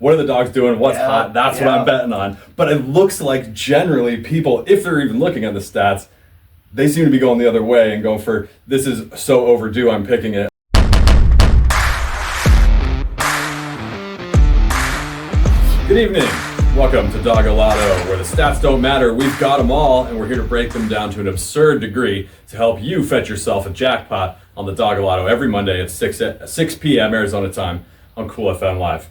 what are the dogs doing, what's hot, that's what I'm betting on. But it looks like generally people, if they're even looking at the stats, they seem to be going the other way and going for, this is so overdue, I'm picking it. Good evening. Welcome to Dogolotto, where the stats don't matter, we've got them all, and we're here to break them down to an absurd degree to help you fetch yourself a jackpot on the Dogolotto every Monday at 6 p.m. Arizona time on Cool FM Live.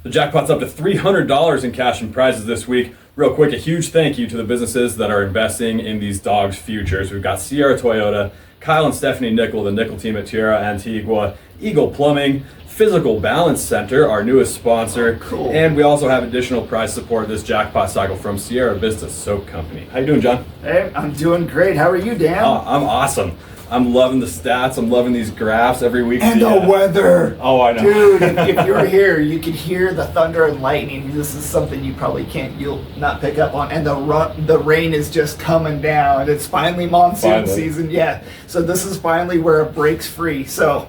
The jackpot's up to $300 in cash and prizes this week. Real quick, a huge thank you to the businesses that are investing in these dogs' futures. We've got Sierra Toyota, Kyle and Stephanie Nickell, the Nickell team at Tierra, Antigua, Eagle Plumbing, Physical Balance Center, our newest sponsor. Cool. And we also have additional prize support this jackpot cycle from Sierra Vista Soap Company. How you doing, John? Hey, I'm doing great. How are you, Dan? Oh, I'm awesome. I'm loving the stats. I'm loving these graphs every week. And the weather. Oh, I know. Dude, if you're here, you can hear the thunder and lightning. This is something you probably you'll not pick up on. And the rain is just coming down. It's finally monsoon season. Yeah. So this is finally where it breaks free. So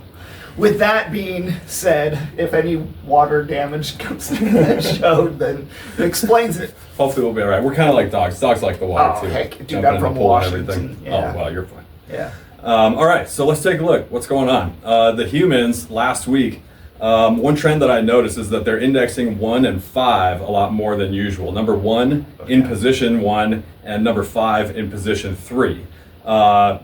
with that being said, if any water damage comes through that show, then it explains it. Hopefully we'll be all right. We're kind of like dogs. Dogs like the water, too. Heck, dude, I'm from Washington. Yeah. Oh, well, you're fine. Yeah. All right, so let's take a look. What's going on? The humans last week, one trend that I noticed is that they're indexing 1 and 5 a lot more than usual. Number 1 in position 1 and number 5 in position 3.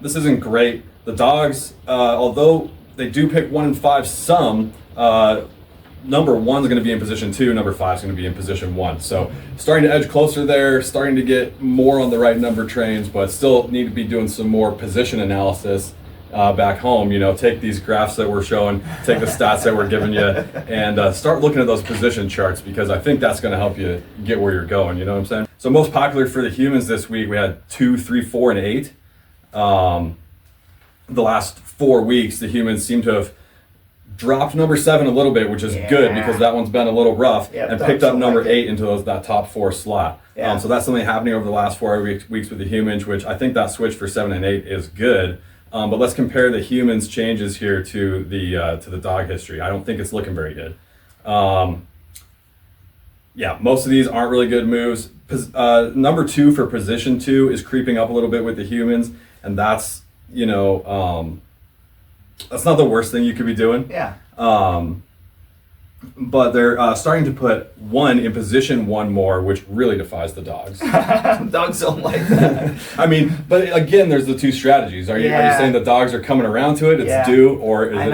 This isn't great. The dogs, although they do pick 1 and 5 some, number 1 is going to be in position 2, number 5 is going to be in position 1. So starting to edge closer there, starting to get more on the right number trains, but still need to be doing some more position analysis back home. You know, take these graphs that we're showing, take the stats that we're giving you, and start looking at those position charts, because I think that's going to help you get where you're going. You know what I'm saying? So most popular for the humans this week, we had 2, 3, 4, and 8. The last 4 weeks, the humans seem to have dropped number 7 a little bit, which is good, because that one's been a little rough, and picked up number 8 into that top 4 slot. So that's something happening over the last 4 weeks with the humans, which I think that switch for 7 and 8 is good. But let's compare the humans changes here to the dog history. I don't think it's looking very good. Most of these aren't really good moves. Number 2 for position 2 is creeping up a little bit with the humans, and that's, that's not the worst thing you could be doing. Yeah. But they're starting to put 1 in position 1 more, which really defies the dogs. Dogs don't like that. I mean, but again, there's the two strategies. Are you saying the dogs are coming around to it? It's due, or is it,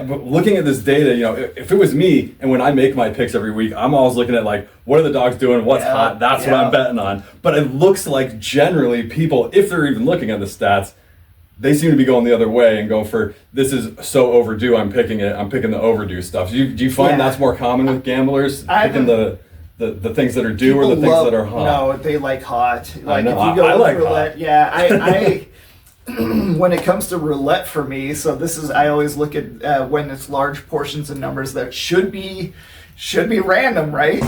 but looking at this data, if it was me, and when I make my picks every week, I'm always looking at like, what are the dogs doing? What's hot? That's what I'm betting on. But it looks like generally people, if they're even looking at the stats, they seem to be going the other way and going for, this is so overdue, I'm picking it. I'm picking the overdue stuff. Do you find that's more common with gamblers, picking the things that are due or the things that are hot? No, they like hot. Like I know. If you go I with like roulette, hot. I when it comes to roulette for me, so I always look at when it's large portions of numbers that should be random, right?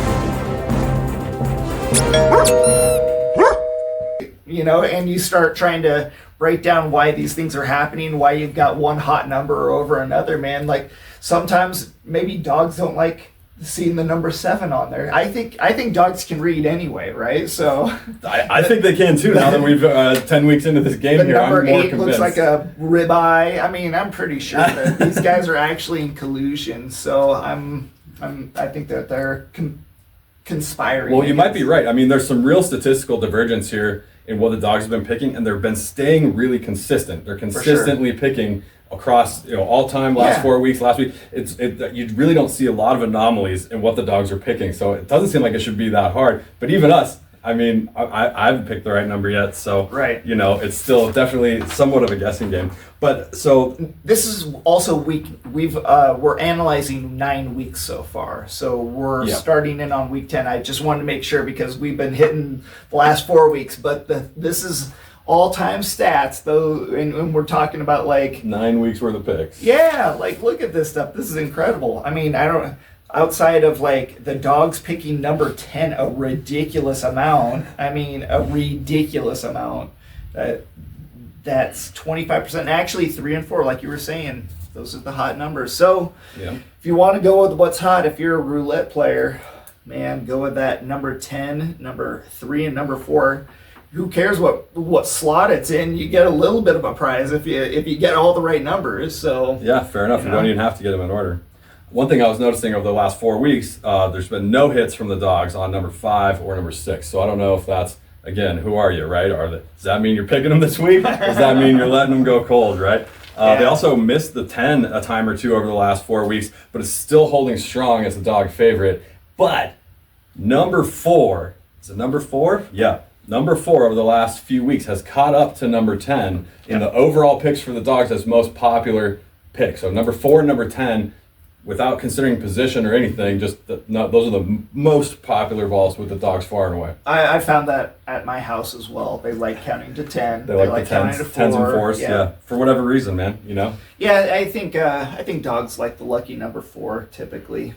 And you start trying to break down why these things are happening, why you've got one hot number over another, man. Like sometimes maybe dogs don't like seeing the number 7 on there. I think dogs can read anyway, right? So I think they can too. Now that we've 10 weeks into this game here, I'm more convinced. Number 8 looks like a ribeye. I mean, I'm pretty sure that these guys are actually in collusion. So I think that they're conspiring. Well, you might be right. I mean, there's some real statistical divergence here in what the dogs have been picking, and they've been staying really consistent. They're consistently picking across all time, last 4 weeks, last week. You really don't see a lot of anomalies in what the dogs are picking, so it doesn't seem like it should be that hard. But even us, I mean, I haven't picked the right number yet, so it's still definitely somewhat of a guessing game. But so this is also we're analyzing 9 weeks so far, so we're starting in on week 10. I just wanted to make sure, because we've been hitting the last 4 weeks, but this is all-time stats though, and we're talking about like 9 weeks worth of picks. Yeah, like look at this stuff. This is incredible. I mean, outside of like the dogs picking number 10 a ridiculous amount. That's 25%. Actually 3 and 4, like you were saying, Those are the hot numbers. So Yeah. if you want to go with what's hot, if you're a roulette player, man, go with that number 10, number 3, and number 4. Who cares what slot it's in? You get a little bit of a prize if you get all the right numbers. So Yeah, fair enough. You don't even have to get them in order. One thing I was noticing over the last 4 weeks, there's been no hits from the dogs on number 5 or number 6. So I don't know if that's, again, who are you, right? Does that mean you're picking them this week? Does that mean you're letting them go cold, right? They also missed the 10 a time or two over the last 4 weeks, but it's still holding strong as a dog favorite. But number 4, is it number 4? Yeah. Number 4 over the last few weeks has caught up to number 10 in the overall picks for the dogs as most popular pick. So number 4 and number 10, without considering position or anything, those are the most popular balls with the dogs far and away. I found that at my house as well. They like counting to 10. They like the counting to 4. 10s and 4s, yeah. For whatever reason, man, you know? Yeah, I think dogs like the lucky number 4 typically.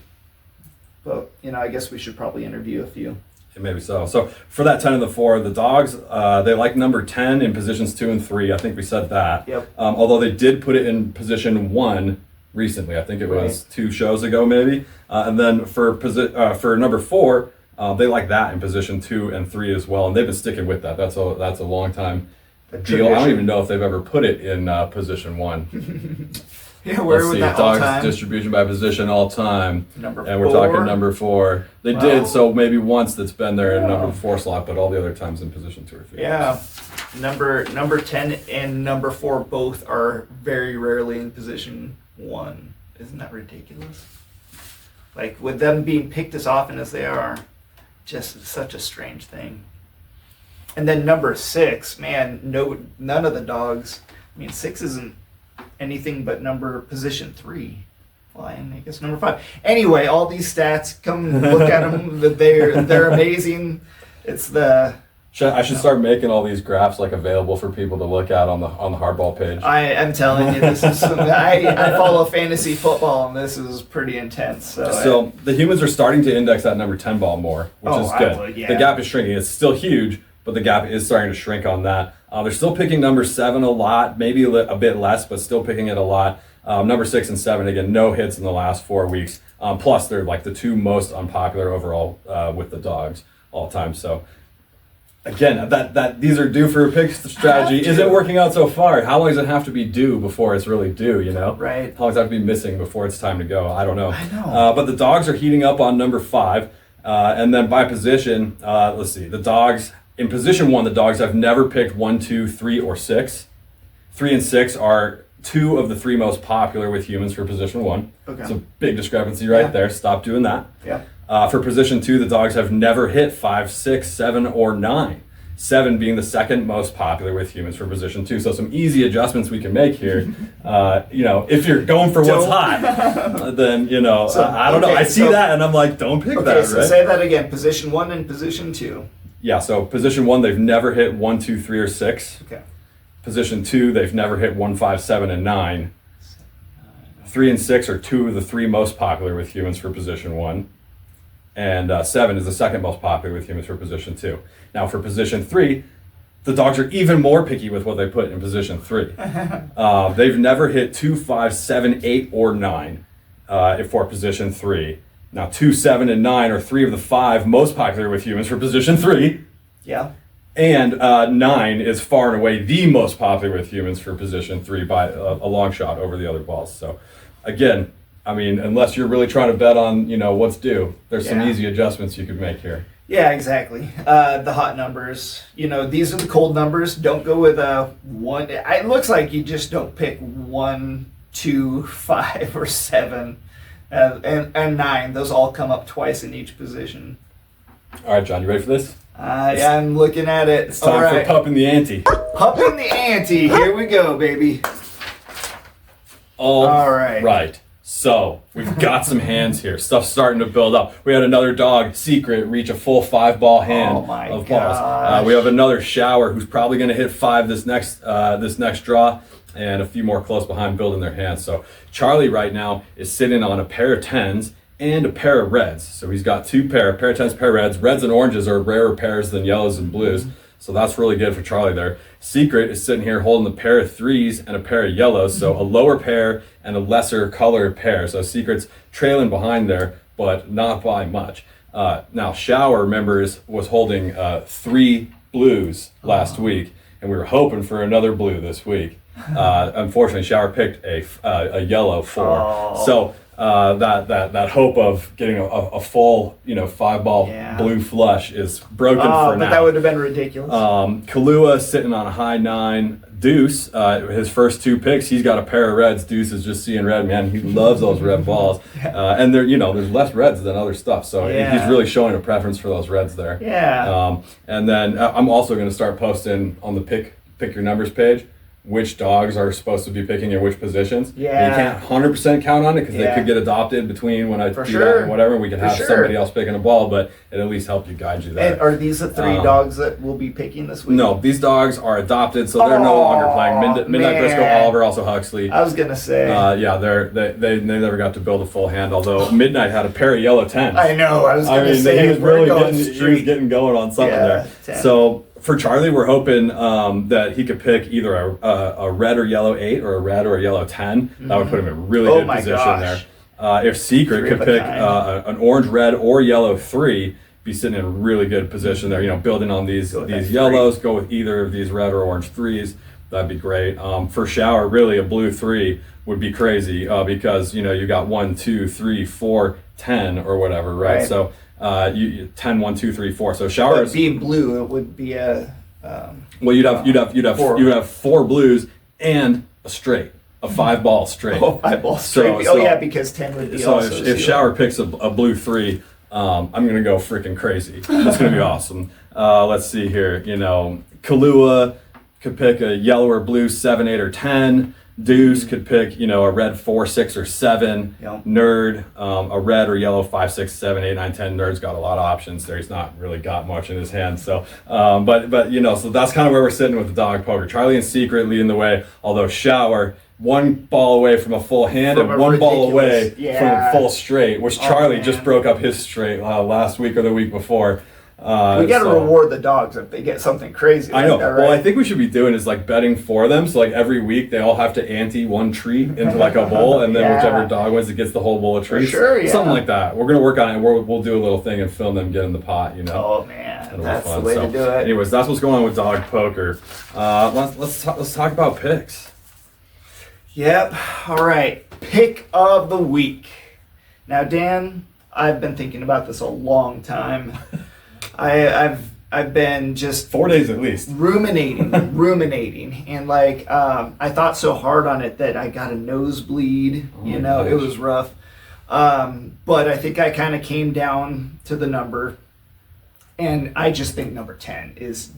But, I guess we should probably interview a few. Maybe so. So for that 10 and the 4, the dogs, they like number 10 in positions 2 and 3. I think we said that. Yep. Although they did put it in position 1 recently. I think it was 2 shows ago, maybe. And then for number 4, they like that in position 2 and 3 as well. And they've been sticking with that. That's a long time deal. I don't even know if they've ever put it in position 1. Yeah, where would that all dogs time? Distribution by position all time. Number 4. And we're talking number 4. They did, so maybe once that's been there in number 4 slot, but all the other times in position 2 or 3. Yeah. Number 10 and number 4 both are very rarely in position 1. Isn't that ridiculous? Like, with them being picked as often as they are, just such a strange thing. And then number 6, man, none of the dogs. 6 isn't anything but position 3. Well, and I guess number 5. Anyway, all these stats, come look at them. They're amazing. It's the. I should start making all these graphs available for people to look at on the Hardball page. I am telling you, this is I follow fantasy football, and this is pretty intense. So the humans are starting to index that number 10 ball more, which is good. Yeah. The gap is shrinking. It's still huge, but the gap is starting to shrink on that. They're still picking number 7 a lot, maybe a bit less, but still picking it a lot. Number 6 and 7, again, no hits in the last 4 weeks. Plus, they're the 2 most unpopular overall with the dogs all time. So, again, that these are due for a pick strategy. Isn't working out so far. How long does it have to be due before it's really due, Right. How long does it have to be missing before it's time to go? I don't know. I know. But the dogs are heating up on number 5. And then by position, let's see. The dogs, in position 1, the dogs have never picked 1, 2, 3, or 6. 3 and 6 are 2 of the 3 most popular with humans for position 1. Okay. It's a big discrepancy right there. Stop doing that. Yeah. For position 2, the dogs have never hit 5, 6, 7, or 9. 7 being the second most popular with humans for position 2. So some easy adjustments we can make here. If you're going for what's hot, then, I don't know. I see that and I'm like, don't pick that, right? So say that again. Position 1 and position 2. Yeah, so position 1, they've never hit 1, 2, 3, or 6. Okay. Position 2, they've never hit 1, 5, 7, and 9. 3 and 6 are 2 of the 3 most popular with humans for position 1. And 7 is the second most popular with humans for position 2. Now for position 3, the dogs are even more picky with what they put in position 3. They've never hit 2, 5, 7, 8, or 9 for position 3. Now 2, 7, and 9 are 3 of the 5 most popular with humans for position 3. Yeah. And 9 is far and away the most popular with humans for position 3 by a long shot over the other balls. So again, unless you're really trying to bet on, what's due, there's some easy adjustments you could make here. Yeah, exactly. The hot numbers, these are the cold numbers. Don't go with 1. It looks like you just don't pick 1, 2, 5, or 7, and 9. Those all come up twice in each position. All right, John, you ready for this? Yeah, I'm looking at it. It's time for Pupping the Ante. Pupping the Ante. Here we go, baby. All right. So we've got some hands here. Stuff's starting to build up. We had another dog, Secret, reach a full 5-ball hand of balls. We have another Shower who's probably going to hit 5 this next draw, and a few more close behind building their hands. So Charlie right now is sitting on a pair of 10s and a pair of reds. So he's got 2 pair of 10s, pair of reds. Reds and oranges are rarer pairs than yellows and blues. So that's really good for Charlie there. Secret is sitting here holding the pair of 3s and a pair of yellows. So a lower pair and a lesser color pair. So Secret's trailing behind there, but not by much. Now Shower, remember, was holding 3 blues last week, and we were hoping for another blue this week. Unfortunately, Shower picked a yellow 4. Oh. So that hope of getting a full 5-ball blue flush is broken for now. But that would have been ridiculous. Kahlua sitting on a high 9. Deuce, his first 2 picks, he's got a pair of reds. Deuce is just seeing red, man. He loves those red balls. And there's less reds than other stuff. So he's really showing a preference for those reds there. Yeah. And then I'm also going to start posting on the pick your numbers page which dogs are supposed to be picking in which positions. Yeah. You can't 100% count on it because they could get adopted between when I do that and whatever. We can have somebody else picking a ball, but it at least help you guide you there. And are these the 3 dogs that we'll be picking this week? No, these dogs are adopted, so they're no longer playing. Midnight Briscoe, Oliver, also Huxley. I was gonna say. They never got to build a full hand. Although Midnight had a pair of yellow 10s. I know. I was gonna say he was getting going on something there. 10. So for Charlie, we're hoping that he could pick either a red or yellow 8 or a red or a yellow 10. That would put him in a really good position there. If Secret could pick an orange, red, or yellow 3, be sitting in a really good position there. Building on these yellows, go with either of these red or orange 3s. That'd be great. For Shower, really a blue 3 would be crazy because you got 1, 2, 3, 4, 10 or whatever, right? So you 10, 1, 2, 3, 4. So Shower is being blue. It would be a. Well, you'd have 4 blues and a straight, a 5-ball straight. Oh, 5-ball straight. Because 10 would be so also. If Shower picks a blue 3, I'm gonna go freaking crazy. It's gonna be awesome. Let's see here. Kahlua could pick a yellow or blue 7, 8, or 10. Deuce could pick, a red 4, 6, or 7. Yep. Nerd, a red or yellow 5, 6, 7, 8, 9, 10. Nerd's got a lot of options there. He's not really got much in his hand. So, but so that's kind of where we're sitting with the dog poker. Charlie and Secret leading the way, although Shower 1 ball away from a full hand and 1 ball away from a full straight, which Charlie just broke up his straight last week or the week before. We got to reward the dogs if they get something crazy. I know. That, right? Well, I think we should be doing is betting for them. So every week they all have to ante 1 treat into a bowl, and then whichever dog wins, it gets the whole bowl of treats. Something like that. We're gonna work on it. We'll do a little thing and film them get in the pot. Oh man, that's the way to do it. Anyways, that's what's going on with dog poker. Let's talk about picks. Yep. All right. Pick of the week. Now, Dan, I've been thinking about this a long time. I've been just 4 days at least ruminating, and I thought so hard on it that I got a nosebleed. It was rough. But I think I kind of came down to the number, and I just think number 10 is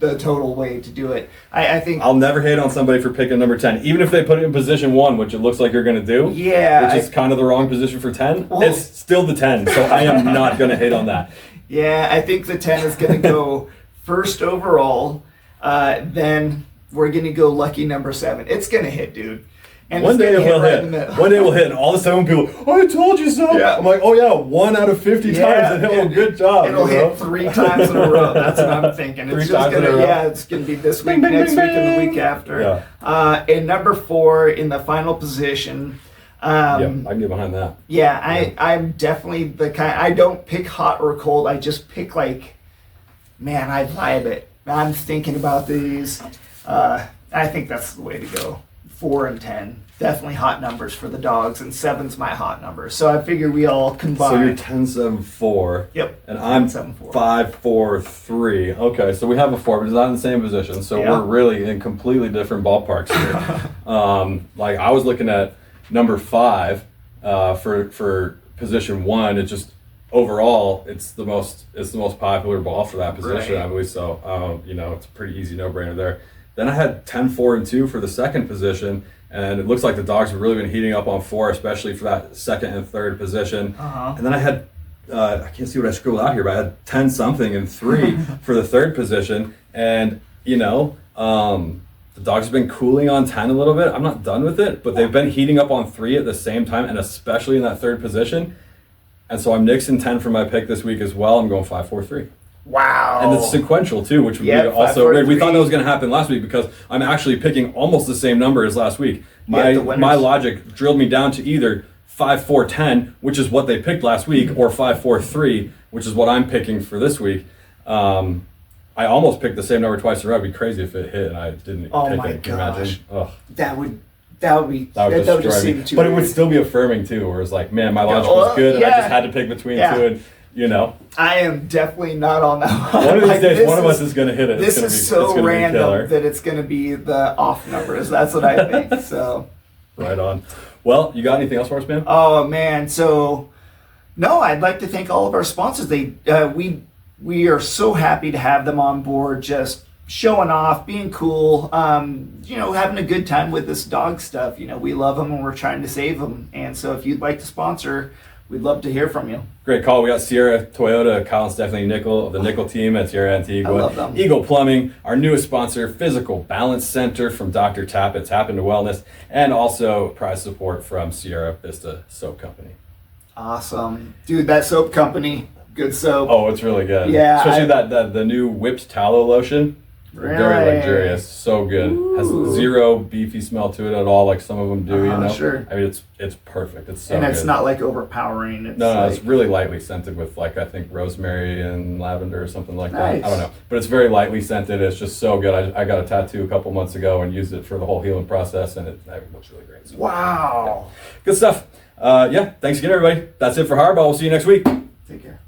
the total way to do it. I think I'll never hate on somebody for picking number 10, even if they put it in position 1, which it looks like you're going to do. Yeah, which is kind of the wrong position for 10. Well, it's still the 10, so I am not going to hate on that. Yeah, I think the 10 is going to go first overall. Then we're going to go lucky number 7. It's going to hit, dude. And one day it will hit. One day it will hit, and all of a sudden people, I told you so. Yeah. I'm like, oh yeah, 1 out of 50 times it hit. Good job. It'll hit 3 times in a row. That's what I'm thinking. It's just going to, it's going to be this week, next week, and the week after. Yeah. And number 4 in the final position. I can get behind that. Yeah, I'm definitely the kind. I don't pick hot or cold. I just pick I vibe it. I'm thinking about these. I think that's the way to go. 4 and 10, definitely hot numbers for the dogs, and 7's my hot number. So I figure we all combine. So you're 10, 7, 4. Yep. And I'm 7, 4. 5, 4, 3. Okay, so we have a 4, but it's not in the same position. So we're really in completely different ballparks here. I was looking at number 5 for position 1. It just overall it's the most popular ball for that position, I believe. So it's a pretty easy no-brainer there. Then I had 10, 4, and 2 for the second position, and it looks like the dogs have really been heating up on 4, especially for that second and third position. And then I had I can't see what I scribbled out here, but I had 10 something and 3 for the third position, and the dogs have been cooling on 10 a little bit. I'm not done with it, but they've been heating up on 3 at the same time, and especially in that third position. And so I'm nixing 10 for my pick this week as well. I'm going 5, 4, 3. Wow. Wow. And it's sequential too, which would be also weird. We thought that was going to happen last week because I'm actually picking almost the same number as last week. My logic drilled me down to either 5, 4, 10, which is what they picked last week, or 5, 4, 3, which is what I'm picking for this week. I almost picked the same number twice in a row. It'd be crazy if it hit and I didn't pick it. Can you imagine? Ugh. That would destroy me. But it would still be affirming too, where it's like, man, my logic was good and I just had to pick between two, and you know. I am definitely not on that one. One of these days, one of us is going to hit it. This is so random that it's going to be the off numbers. That's what I think. So. Right on. Well, you got anything else for us, man? Oh man, so no, I'd like to thank all of our sponsors. We are so happy to have them on board, just showing off, being cool, having a good time with this dog stuff. We love them and we're trying to save them. And so if you'd like to sponsor, we'd love to hear from you. Great call. We got Sierra, Toyota, Kyle and Stephanie Nickell of the Nickell team at Tierra, Antigua. I love them. Eagle Plumbing, our newest sponsor, Physical Balance Center from Dr. Tappet, Tap into Wellness, and also prize support from Sierra Vista Soap Company. Awesome. Dude, that soap company, good soap. Oh, it's really good. Yeah. Especially the new whipped tallow lotion. Really? Very luxurious. So good. Ooh. Has zero beefy smell to it at all, like some of them do, Sure. I mean, it's perfect. It's so good. And it's not like overpowering. It's really lightly scented with I think rosemary and lavender or something like Nice. that. I don't know. But it's very lightly scented. It's just so good. I got a tattoo a couple months ago and used it for the whole healing process, and it looks really great. So, wow. Good stuff. Thanks again, everybody. That's it for Hardball. We'll see you next week. Take care.